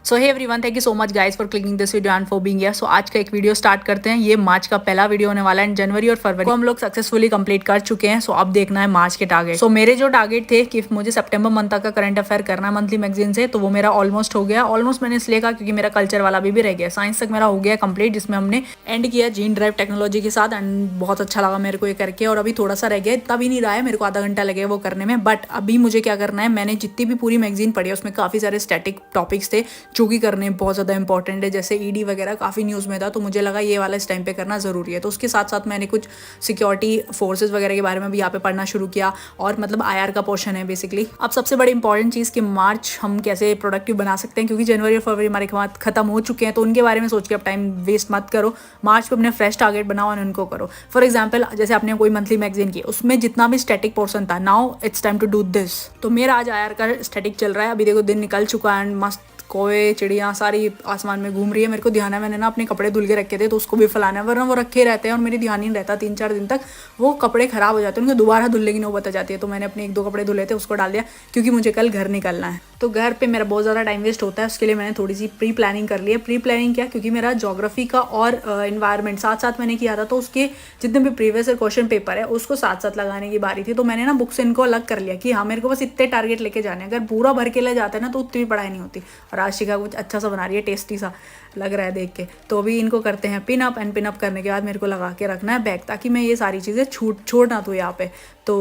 So hey everyone, thank you so much guys for clicking this video and for being here. So आज का एक video start करते हैं। ये मार्च का पहला वीडियो होने वाला है। जनवरी और फरवरी को हम लोग सक्सेसफुली कंप्लीट कर चुके हैं। सो अब देखना है मार्च के टारगेट। सो मेरे जो टारगेट थे कि मुझे सितंबर मंथ तक का करंट अफेयर करना है मंथली मैगजीन से, तो वो मेरा ऑलमोस्ट हो गया। ऑलमोस्ट मैंने इसलिए कहा क्योंकि मेरा कल्चर वाला भी रह गया। साइंस तक मेरा हो गया कंप्लीट, जिसमें हमने एंड किया जीन ड्राइव टेक्नोलॉजी के साथ एंड बहुत अच्छा लगा मेरे को ये करके। और अभी थोड़ा सा रह गया, इतना भी नहीं रहा है, मेरे को आधा घंटा लगे वो करने में। बट अभी मुझे क्या करना है, मैंने जितनी भी पूरी मैगजीन पढ़ी है उसमें काफी सारे स्टैटिक टॉपिक्स थे जो कि करने बहुत ज़्यादा इंपॉर्टेंट है। जैसे ईडी वगैरह काफ़ी न्यूज़ में था, तो मुझे लगा ये वाला इस टाइम पे करना ज़रूरी है। तो उसके साथ साथ मैंने कुछ सिक्योरिटी फोर्सेज वगैरह के बारे में भी यहाँ पे पढ़ना शुरू किया। और मतलब आईआर का पोर्शन है बेसिकली। अब सबसे बड़ी इंपॉर्टेंट चीज़ कि मार्च हम कैसे प्रोडक्टिव बना सकते हैं, क्योंकि जनवरी और फरवरी हमारे खत्म हो चुके हैं। तो उनके बारे में सोच के अब टाइम वेस्ट मत करो। मार्च पे अपने फ्रेश टारगेट बनाओ और उनको करो। फॉर एग्जाम्पल, जैसे आपने कोई मंथली मैगजीन की, उसमें जितना भी स्टैटिक पोर्शन था, now it's time to do this. तो मेरा आज आईआर का स्टैटिक चल रहा है। अभी देखो दिन निकल चुका है एंड मस्त कोए चिड़िया सारी आसमान में घूम रही है। मेरे को ध्यान है, मैंने ना अपने कपड़े धुल के रखे थे, तो उसको भी फैलाना है, वरना वो रखे रहते हैं और मेरी ध्यान नहीं रहता। 3-4 दिन तक वो कपड़े खराब हो जाते हैं, उनको दोबारा धुलने की नौबत आ जाती है। तो मैंने अपने 1-2 कपड़े धुले थे, उसको डाल दिया, क्योंकि मुझे कल घर निकलना है। तो घर पे मेरा बहुत ज़्यादा टाइम वेस्ट होता है, उसके लिए मैंने थोड़ी सी प्री प्लानिंग कर ली है। प्री प्लानिंग क्या, क्योंकि मेरा ज्योग्राफी का और इन्वायरमेंट साथ साथ मैंने किया था, तो उसके जितने भी प्रीवियस क्वेश्चन पेपर है उसको साथ साथ लगाने की बारी थी। तो मैंने ना बुक से इनको अलग कर लिया कि हाँ, मेरे को बस इतने टारगेट लेके जाने। अगर पूरा भर के ले जाते हैं ना, तो उतनी भी पढ़ाई नहीं होती। और आशिका कुछ अच्छा सा बना रही है, टेस्टी सा लग रहा है देख के। तो अभी इनको करते हैं pin up, and pin up करने के बाद मेरे को लगा के रखना है बैग, ताकि मैं ये सारी चीज़ें छोड़ ना दूँ यहाँ पे। तो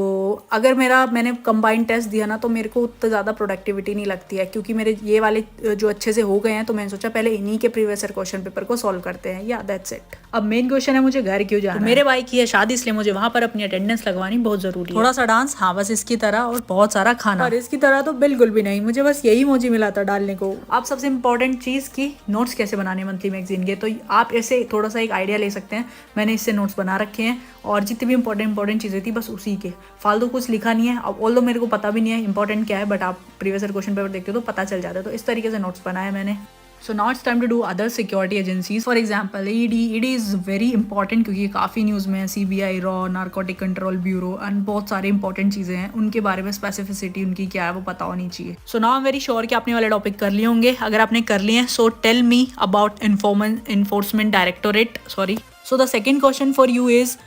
अगर मैंने कंबाइंड टेस्ट दिया ना, तो मेरे को उतना ज़्यादा प्रोडक्टिविटी नहीं लगती है, क्योंकि मेरे ये वाले जो अच्छे से हो गए हैं। तो मैंने सोचा पहले इन्हीं के प्रीवियस क्वेश्चन पेपर को सॉल्व करते हैं। या दैट्स इट। अब मेन क्वेश्चन है, मुझे घर क्यों जाना है। मेरे भाई की है शादी, इसलिए मुझे वहाँ पर अपनी अटेंडेंस लगवानी बहुत जरूरी है। थोड़ा सा डांस, हाँ बस इसकी तरह, और बहुत सारा खाना। और इसकी तरह तो बिल्कुल भी नहीं, मुझे बस यही मोजी मिला था डालने को। अब सबसे इंपॉर्टेंट चीज़ की नोट्स कैसे बनाने मंथली मैगजीन के, तो आप ऐसे थोड़ा सा एक आइडिया ले सकते हैं। मैंने इससे नोट्स बना रखे हैं, और जितनी भी इंपॉर्टेंट चीज़ें थी बस उसी के, फालतू कुछ लिखा नहीं है। अब ऑल्दो मेरे को पता भी नहीं है इंपॉर्टेंट क्या है, बट आप प्रीवियस क्वेश्चन पेपर देखते हो तो पता चल जाता है। तो इस तरीके से नोट्स बनाए मैंने। So now it's time to do other security agencies. For example ED is very important, क्योंकि ये काफ़ी न्यूज़ में है। CBI, रॉ, नार्कोटिक कंट्रोल ब्यूरो एंड बहुत सारे इंपॉर्टेंट चीज़ें हैं। उनके बारे में स्पेसिफिसिटी उनकी क्या है वो पता होनी चाहिए। So now I am very sure कि आपने वाले टॉपिक कर लिए होंगे। अगर आपने कर लिए हैं, so tell me about enforcement directorate. So the second question for you is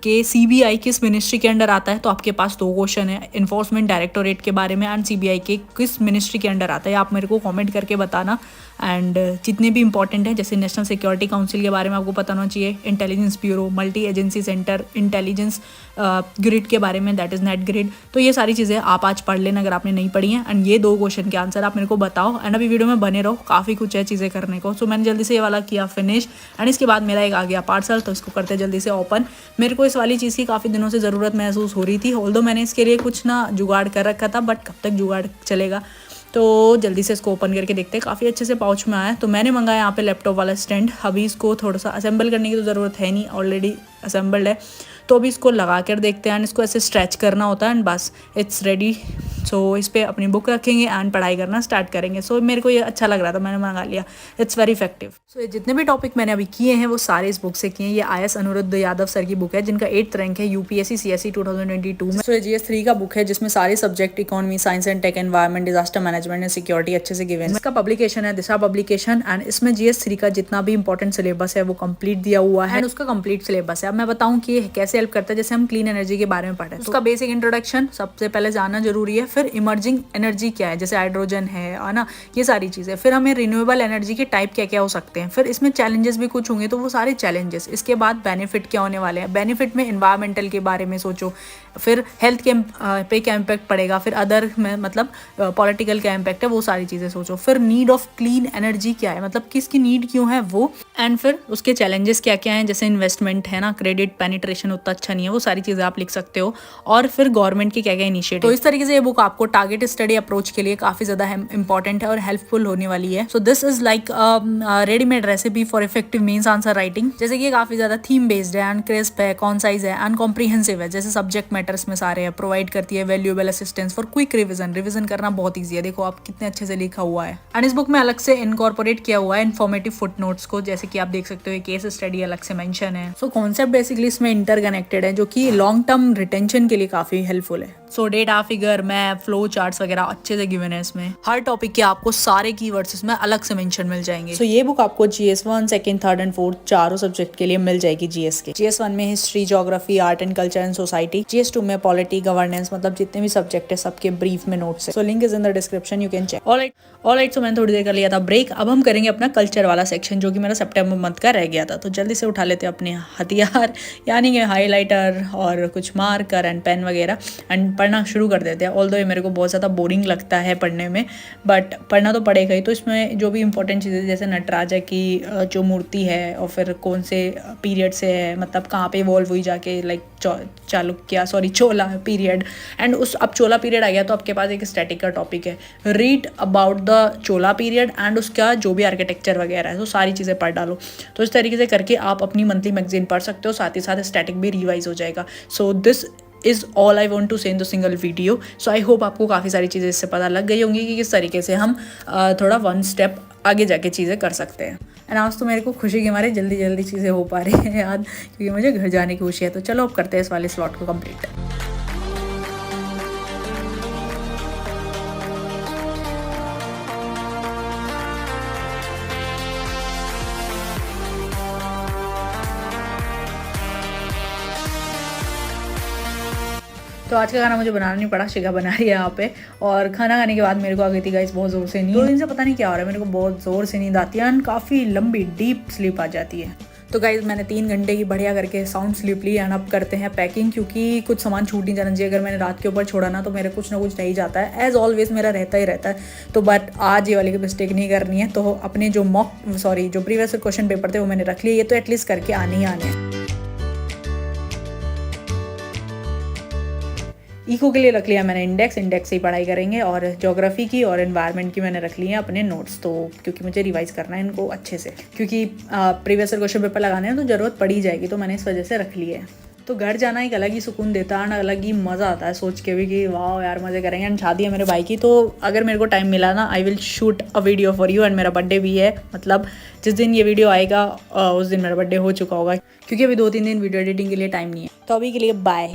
कि CBI किस मिनिस्ट्री के अंडर आता है। तो आपके पास 2 क्वेश्चन है, इन्फोर्समेंट डायरेक्टोरेट के बारे में एंड CBI के किस मिनिस्ट्री के अंडर आता है। आप मेरे को कमेंट करके बताना। एंड जितने भी इंपॉर्टेंट है, जैसे नेशनल सिक्योरिटी काउंसिल के बारे में आपको पता होना चाहिए, intelligence bureau, multi agency centre, intelligence grid के बारे में, दैट इज़ नेट ग्रिड। तो ये सारी चीज़ें आप आज पढ़ लेना अगर आपने नहीं पढ़ी हैं। एंड ये 2 क्वेश्चन के आंसर आप मेरे को बताओ, एंड अभी वीडियो में बने रहो, काफ़ी कुछ है चीज़ें करने को। सो मैंने जल्दी से ये वाला किया फिनिश, एंड इसके बाद मेरा एक आ गया पार्सल, तो इसको करते जल्दी से ओपन। मेरे को इस वाली चीज़ की काफ़ी दिनों से ज़रूरत महसूस हो रही थी, ऑल्दो मैंने इसके लिए कुछ ना जुगाड़ कर रखा था, बट कब तक जुगाड़ चलेगा। तो जल्दी से इसको ओपन करके देखते हैं। काफ़ी अच्छे से पाउच में आया। तो मैंने मंगाया यहाँ पे लैपटॉप वाला स्टैंड। अभी इसको थोड़ा सा असेंबल करने की तो ज़रूरत है नहीं, ऑलरेडी असेंबल्ड है। तो अभी इसको लगा कर देखते हैं, एंड इसको ऐसे स्ट्रेच करना होता है, एंड बस इट्स रेडी। सो इस पर अपनी बुक रखेंगे एंड पढ़ाई करना स्टार्ट करेंगे। सो मेरे को ये अच्छा लग रहा था, मैंने मंगा लिया। It's very effective. सो ये जितने भी टॉपिक मैंने अभी किए हैं वो सारे इस बुक से किए हैं। ये IS अनिरुद्ध यादव सर की बुक है, जिनका 8th रैंक है UPSC CSE 2022 में। सो ये GS 3 का बुक है, जिसमें सारे subject economy, science and tech, environment, disaster management and security अच्छे से गिवन है। इसका पब्लिकेशन है दिशा पब्लिकेशन, एंड इसमें GS 3 का जितना भी इंपॉर्टेंट सिलेबस है वो कंप्लीट दिया हुआ है, एंड उसका कंप्लीट सिलेबस है। अब मैं बताऊँ कि ये कैसे हेल्प करता है। जैसे हम क्लीन एनर्जी के बारे में पढ़े, उसका बेसिक इंट्रोडक्शन सबसे पहले जानना जरूरी है। फिर इमर्जिंग एनर्जी क्या है, जैसे हाइड्रोजन है ना, ये सारी चीज़ें। फिर हमें रिन्यूएबल एनर्जी के टाइप क्या क्या हो सकते हैं। फिर इसमें चैलेंजेस भी कुछ होंगे, तो वो सारे चैलेंजेस। इसके बाद बेनिफिट क्या होने वाले हैं। बेनिफिट में इन्वायरमेंटल के बारे में सोचो, फिर हेल्थ के पे क्या इम्पैक्ट पड़ेगा, फिर अदर में मतलब पॉलिटिकल क्या इम्पैक्ट है, वो सारी चीज़ें सोचो। फिर नीड ऑफ क्लीन एनर्जी क्या है, मतलब किसकी नीड क्यों है वो, एंड फिर उसके चैलेंजेस क्या क्या हैं, जैसे इन्वेस्टमेंट है ना, क्रेडिट पेनिट्रेशन उतना अच्छा नहीं है, वो सारी चीज़ें आप लिख सकते हो। और फिर गवर्नमेंट के क्या क्या इनिशिएटिव। तो इस तरीके से ये बुक आपको टारगेट स्टडी अप्रोच के लिए काफ़ी ज़्यादा इंपॉर्टेंट है और हेल्पफुल होने वाली है। So this is like readymade recipe for effective mains answer writing. जैसे कि ये काफ़ी ज़्यादा थीम बेस्ड है, एंड क्रिस्प है, कॉन्साइज है, एंड कॉम्प्रीहेंसिव है। जैसे सब्जेक्ट मैटर्स में सारे हैं, प्रोवाइड करती है valuable assistance for quick revision करना बहुत ईजी है। देखो आप कितने अच्छे से लिखा हुआ है। एंड इस बुक में अलग से इनकॉर्पोरेट किया हुआ है इन्फॉर्मेटिव फुटनोट्स को, जैसे कि आप देख सकते हो केस स्टडी अलग से मेंशन है। सो कॉन्सेप्ट बेसिकली इसमें इंटरकनेक्टेड है, जो कि लॉन्ग टर्म रिटेंशन के लिए काफ़ी हेल्पफुल है। सो data, figure, map, flow charts वगैरह अच्छे से गिवन है इसमें। हर टॉपिक के आपको सारे कीवर्ड्स इसमें अलग से मेंशन मिल जाएंगे। सो ये बुक आपको GS 1, second, third and fourth चारों सब्जेक्ट के लिए मिल जाएगी GS के। GS 1 में history, geography, art and culture and society. GS 2 में पॉलिटी, गवर्नेंस, मतलब जितने भी सब्जेक्ट है सबके ब्रीफ में नोट्स है। So link is in the description, you can check. Alright, so मैंने थोड़ी देर कर लिया था ब्रेक। अब हम करेंगे अपना कल्चर वाला सेक्शन जो कि मेरा सितंबर मंथ का रह गया था। तो जल्दी से उठा लेते हैं अपने हथियार यानी कि हाईलाइटर और कुछ मार्कर एंड पेन वगैरह एंड पढ़ना शुरू कर देते हैं। ऑल्दो ये मेरे को बहुत ज़्यादा बोरिंग लगता है पढ़ने में, बट पढ़ना तो पड़ेगा ही। तो इसमें जो भी इंपॉर्टेंट चीज़ें जैसे नटराजा की जो मूर्ति है और फिर कौन से पीरियड से है, मतलब कहाँ पे इवॉल्व हुई जाके, लाइक चोला पीरियड। एंड उस अब चोला पीरियड आ गया तो आपके पास एक स्टैटिक का टॉपिक है, read about the Chola period and उसका जो भी आर्किटेक्चर वगैरह है, तो सारी चीज़ें पढ़ डालो। तो इस तरीके से करके आप अपनी मंथली मैगजीन पढ़ सकते हो, साथ ही साथ स्टैटिक भी रिवाइज हो जाएगा। So this is all I want to say in the single video. So I hope आपको काफ़ी सारी चीज़ें इससे पता लग गई होंगी कि किस तरीके से हम थोड़ा वन स्टेप आगे जाके चीज़ें कर सकते हैं। एंड आज तो मेरे को खुशी के मारे जल्दी जल्दी चीज़ें हो पा रही हैं याद, क्योंकि मुझे घर जाने की खुशी है। तो चलो अब करते हैं इस वाले स्लॉट को कंप्लीट। तो आज का खाना मुझे बनाना नहीं पड़ा, शिखा बना रही है यहाँ पे। और खाना खाने के बाद मेरे को आ गई थी गाइस बहुत ज़ोर से नींद। 2 दिन से पता नहीं क्या हो रहा है, मेरे को बहुत ज़ोर से नींद आती है एंड काफ़ी लंबी डीप स्लीप आ जाती है। तो गाइस मैंने 3 घंटे की बढ़िया करके साउंड स्लीप ली एंड अब करते हैं पैकिंग, क्योंकि कुछ सामान छूट नहीं जाना चाहिए। अगर मैंने रात के ऊपर छोड़ा ना तो मेरे कुछ ना कुछ रह ही जाता है, एज ऑलवेज मेरा रहता ही रहता है। तो बट आज ये वाली की मिस्टेक नहीं करनी है। तो अपने जो जो प्रीवियस क्वेश्चन पेपर थे वो मैंने रख लिए, ये तो एटलीस्ट करके आने ही आने हैं। इको के लिए रख लिया मैंने इंडेक्स से ही पढ़ाई करेंगे, और ज्योग्राफी की और एनवायरनमेंट की मैंने रख ली है अपने नोट्स। तो क्योंकि मुझे रिवाइज करना है इनको अच्छे से, क्योंकि प्रीवियस क्वेश्चन पेपर लगाने हैं तो ज़रूरत पड़ ही जाएगी, तो मैंने इस वजह से रख ली है। तो घर जाना एक अलग ही सुकून देता है, अलग ही मज़ा आता है सोच के भी कि वाह यार मज़े करेंगे। एंड शादी है मेरे भाई की, तो अगर मेरे को टाइम मिला ना I will shoot a video for you. And मेरा बर्थडे भी है, मतलब जिस दिन ये वीडियो आएगा उस दिन मेरा बर्थडे हो चुका होगा, क्योंकि अभी 2-3 दिन वीडियो एडिटिंग के लिए टाइम नहीं है। तो अभी के लिए बाय।